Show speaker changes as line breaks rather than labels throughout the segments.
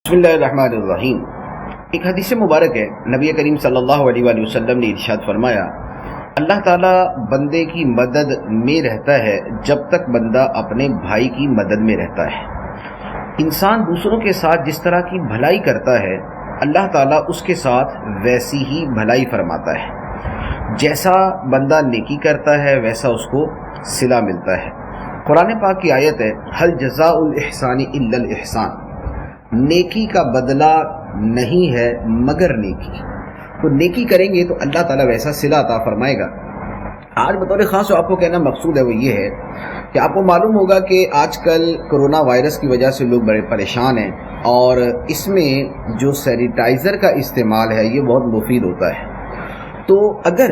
بسم اللہ الرحمن الرحیم۔ ایک حدیث مبارک ہے، نبی کریم صلی اللہ علیہ وآلہ وسلم نے ارشاد فرمایا، اللہ تعالیٰ بندے کی مدد میں رہتا ہے جب تک بندہ اپنے بھائی کی مدد میں رہتا ہے۔ انسان دوسروں کے ساتھ جس طرح کی بھلائی کرتا ہے، اللہ تعالیٰ اس کے ساتھ ویسی ہی بھلائی فرماتا ہے۔ جیسا بندہ نیکی کرتا ہے ویسا اس کو صلہ ملتا ہے۔ قرآن پاک کی آیت ہے، هل جزاء الاحسان الا الاحسان، نیکی کا بدلہ نہیں ہے مگر نیکی۔ تو نیکی کریں گے تو اللہ تعالیٰ ویسا صلہ عطا فرمائے گا۔ آج بطور خاص جو آپ کو کہنا مقصود ہے وہ یہ ہے کہ آپ کو معلوم ہوگا کہ آج کل کرونا وائرس کی وجہ سے لوگ بڑے پریشان ہیں، اور اس میں جو سینیٹائزر کا استعمال ہے یہ بہت مفید ہوتا ہے۔ تو اگر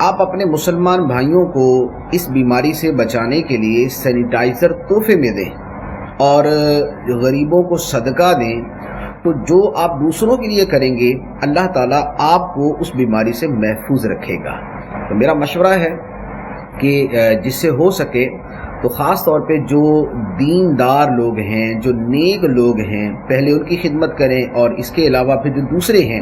آپ اپنے مسلمان بھائیوں کو اس بیماری سے بچانے کے لیے سینیٹائزر تحفے میں دیں اور غریبوں کو صدقہ دیں، تو جو آپ دوسروں کے لیے کریں گے اللہ تعالیٰ آپ کو اس بیماری سے محفوظ رکھے گا۔ تو میرا مشورہ ہے کہ جس سے ہو سکے تو خاص طور پہ جو دیندار لوگ ہیں، جو نیک لوگ ہیں، پہلے ان کی خدمت کریں، اور اس کے علاوہ پھر جو دوسرے ہیں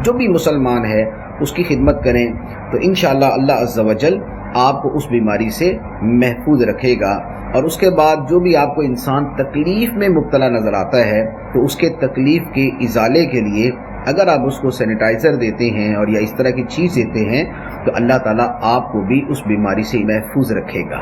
جو بھی مسلمان ہے اس کی خدمت کریں، تو انشاءاللہ اللہ عز و جل آپ کو اس بیماری سے محفوظ رکھے گا۔ اور اس کے بعد جو بھی آپ کو انسان تکلیف میں مبتلا نظر آتا ہے تو اس کے تکلیف کے ازالے کے لیے اگر آپ اس کو سینیٹائزر دیتے ہیں اور یا اس طرح کی چیز دیتے ہیں تو اللہ تعالیٰ آپ کو بھی اس بیماری سے محفوظ رکھے گا۔